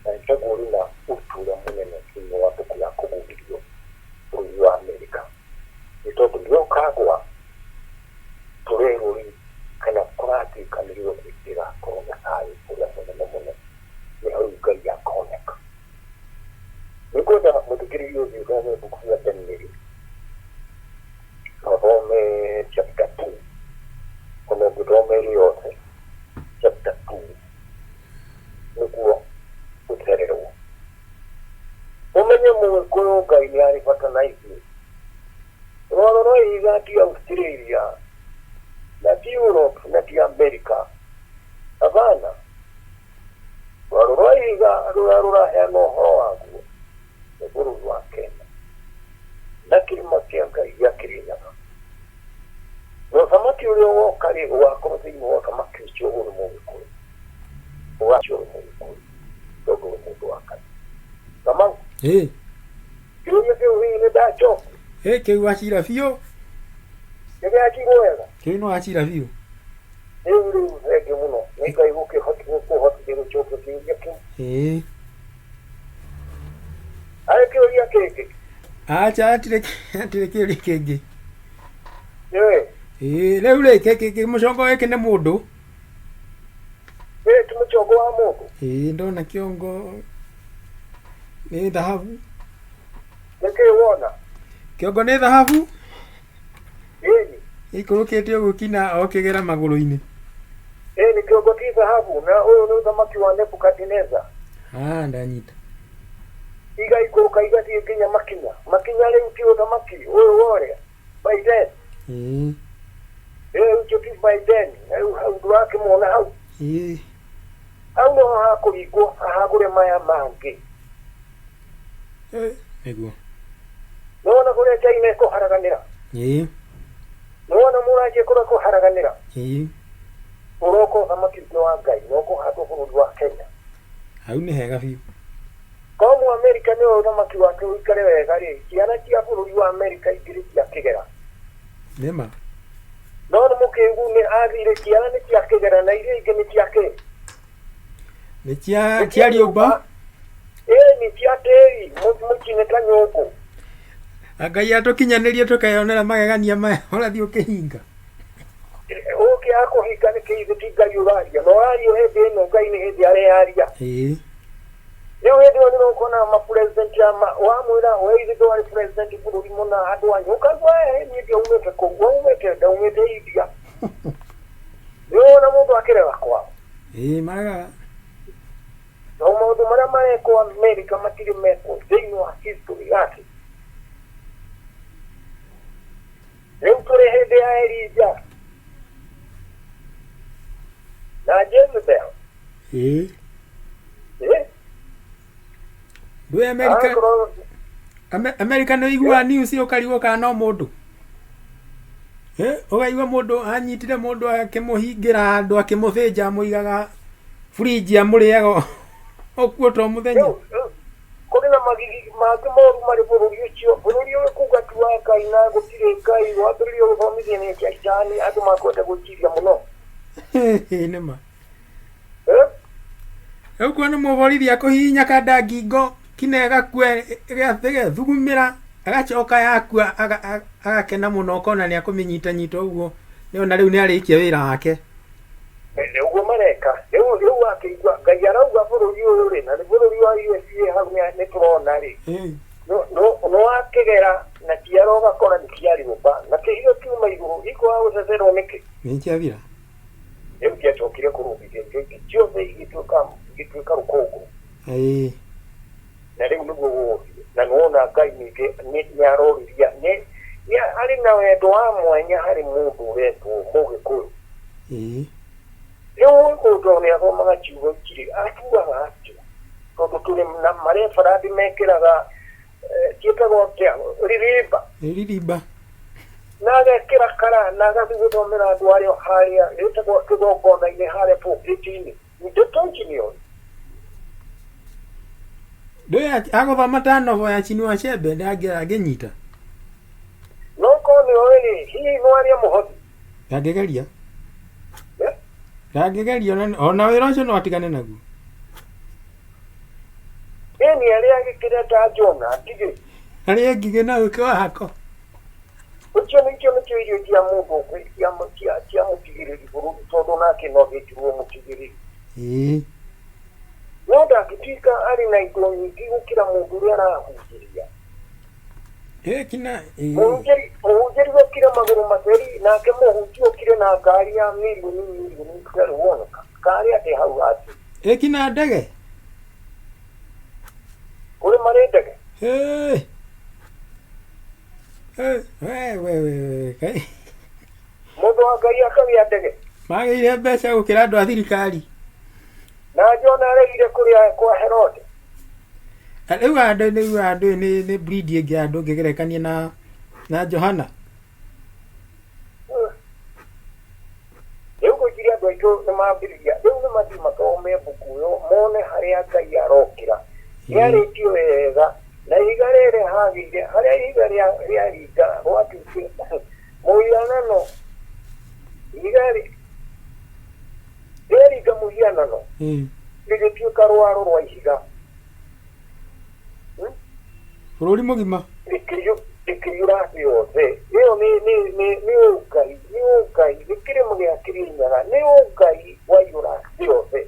na nĩkĩguo na ũtũũra mũnene thĩinĩ wa mbuku ya kũguũrĩrio bũrũri wa Amerika nĩ tondũ nĩo kagwa tũrerwo kana kũratuĩkanĩrio gwĩkĩra korwo Nyasaye ũrĩa mũnene mũno nĩ hau Ngai akoneka. Nĩngwenda mũthikĩrĩria ũthiĩ ũthome mbuku ya Danieli na ũthome chapter 2 ona ũngĩthoma ĩrĩ yothe chapter 2 nĩguo ũthererwo ũmenye Mũgĩkũyũ Ngai nĩ arĩ bata na ithuĩ. Rwaro ihiga ti Australia na ti Europe na ti America hapana rwaro ihiga rũraheana ũhoro waguo nĩ bũrũri wa Kenya na kĩrĩma kĩa Ngai gĩa Kĩrĩnyaga na ũthamaki ũrĩa woka-rĩ ũgakorwo thĩinĩ wa ũthamaki ũcio ũrĩ Mũgĩkũyũ ũgacio ũrĩ Mũgĩkũyũ tondũ ũrĩ mũndũ wa Ngai. Kamau kĩũria kĩu hihi nĩ ndacoka kĩu wacira biũ nĩgĩakirwo wega kĩu nĩ wacira biũ rĩu thengi mũno nĩ Ngai gũkĩhotithia gũcokia kĩũria kĩu arĩ kĩũria kĩngĩ acha hatirĩ kĩũria kĩngĩ rĩu rĩ mũcongo gĩkĩ nĩ mũndũ ti mũcongo wa mũndũ ndona kĩongo nĩ thahabu nĩkĩĩ wona kĩongo nĩ thahabu ĩni ikũrũkĩte ũguo kina okĩgera magũrũ-inĩ nĩ kĩongo ti thahabu na ũyũ nĩ ũthamaki wa Nebukadinezaru ndanyita iga ikoka igathie nginya makinya riu ti uthamaki uyu woria Biden ucio ti Biden hau ndũrakĩmona hau hau no hakũringwo hagũre maya mangĩ nĩguo nĩwona kũrĩa China ĩkũharaganĩra nĩwona mũranjia kũrĩa kũharaganĩra ũroka ũthamaki ũcio wa Ngai no kũhatwo bũrũri wa Kenya hau nĩ hega biũ ko Mũamerika nĩwe ũthamaki wake ũikare wega rĩ ciana cia bũrũri wa Amerika ingĩrĩ ciakĩgera nĩma no nĩ mũkĩngu nĩ athire ciana nĩ ciakĩgera na iria ingĩ nĩ ciakĩ nĩ cia riũmba nĩ cia tĩri mũkinĩ ta nyũngũ Ngai atũkinyanĩrie tũkeyonera magegania maya ũrathiĩ ũkĩhinga ũkĩaga kũhinga nĩ kĩithĩ ti Ngai ũraria no ario hĩndĩ ĩno Ngai nĩ hĩndĩ arearia rĩu hĩndĩ ĩyo nĩũkuona mapresident wamwĩra weithĩ ndwarĩ president bũrũri mũna andũ anyu ũkaigua niĩ ndiaumĩte kũu waumĩte ndaumĩte India nĩwona mũndũ akĩrega kwao magaga no maũndũ marĩa marekwo Amerika matirĩ mekwo thĩinĩ wa history yake rĩu tũrĩ hĩndĩ ya Elijah na Jezebel ndũĩ Amerika nĩ ũiguaga news ũkarigwo kana no mũndũ ũkaigua mũndũ anyitire mũndũ akĩmũhingĩra andũ akĩmũthĩnja amũigaga fridge amũrĩaga okuo to mũthenya kũrĩ na magigi mangĩ moru marĩ bũrũri ũcio bũrũri ũyũ kuga ti wa Ngai na gũtirĩ Ngai wambĩrĩrio gũthomithia nĩ Shaitani andũ makwenda gwĩciria mũno nĩma rĩu kuona mũborithi akũhihinya kanda ngingo kinega kue gĩathugumĩra agacoka yakua agakena mũno ũkona nĩ akũmĩnyitanyita ũguo nĩona rĩu nĩ arĩkia wĩra wake ũguo mareka rĩu akĩigua Ngai arauga bũrũri ũyũ rĩ na nĩ bũrũri wa USA hau nĩ tũrona rĩ no akĩgera na tiaro gakora nĩ ciariũmba na kĩhiũ kiuma igũrũ ikwaga gũcecerwo nĩkĩ nĩ kĩathira rĩu kĩacokire kũrũmithia ingĩ ciothe igĩtuĩka rũkũngũ na rĩu nĩguo gũgũthiĩ na nĩwona Ngai ningĩ nĩaroriria arĩ na wendo wa mwanya harĩ mũndũ ũretwo Mũgĩkũyũ rĩu mũndũ nĩathomaga ciugo ikiri atuaga atĩa tondũ tũrĩ na marebarathi mekĩraga ciĩtagwo atĩa ririmba na agekĩra kara na agathiĩ gũthomera andũ arĩa harĩa ĩtagwo kĩgongona-inĩ harĩa pulpit-inĩ nĩtũtonginio ndũĩ agũthoma ta novo ya Chinua Achebe angĩnyita no korwo nĩoĩ hihi no arĩa mũhothi ndangĩgeria ona wĩra ũcio no atigane naguo nĩ arĩa agĩkĩra ta Jona atigĩ arĩa ngigĩ na ũke wako ũcio nĩkĩo irio cia mũndũ cia mũtigĩrĩri bũrũri tondũ nake no gĩtirwo mũtigĩrĩri no ndangĩtuĩka arĩ na indo nyingĩ gũkĩra mũndũ ũrĩa arahunjĩria mũhunjĩri gũkire magũrũ matheri nake mũhunjia ũkire na ngari ya milioni kũrĩ woneka ngari atĩ hau atĩ kina ndege kũrĩ marĩ ndege mũndũ wa Ngai akagĩa ndege magĩire mbeca gũkĩra andũ a thirikari na Jona aregire kũrĩa kwa Herode rĩu andũ nĩ breed ĩngĩ andũ ngĩgerekania na Johana rĩu gũkire andũ aitũ nĩmambĩrĩria rĩu nĩmathiĩ mathome mbuku ĩyo mone harĩa Ngai arokĩra nĩarĩtio wega na ihiga rĩrĩ hagĩire harĩa ihiga rĩaringa rwatuĩke mũhianano ihiga rĩaringa mũhianano rĩgĩtuĩka rwaro rwa ihiga bũrũri mũgima rĩkĩiyũra thĩ yothe ĩyo nĩ ũngai gĩkĩrĩmo gĩa Kĩrĩnyaga nĩ ũngai waiyũra thĩ yothe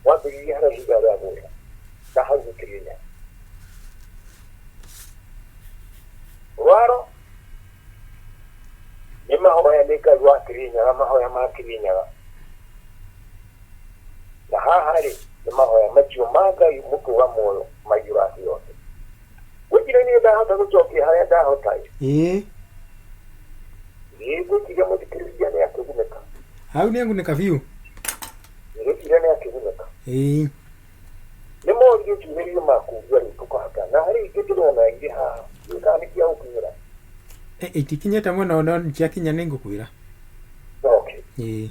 wambĩrĩria harĩa ihiga rĩagũra na hau nĩ Kĩrĩnyaga rwaro nĩ mahoya nĩ Ngai wa Kĩrĩnyaga mahoya ma Kĩrĩnyaga na haha rĩ nĩ mahoya macio ma Ngai mũtũra muoyo maiyũra thĩ yothe ndahota gucokia haria ndahota ĩ ngwĩciria mũthikĩrĩria nĩ akĩgunĩka hau nĩ ngunĩka biũ ngwĩciria nĩ akĩgunĩka ĩ nĩ morio kiumĩrio makuuria rĩu tũkahota na harĩ ingĩ ndĩrona ingĩ haha gĩkaga nĩ kia gũkinyĩra itikinyĩte mũno no nĩciakinya nĩ ngũkwĩra okay ĩ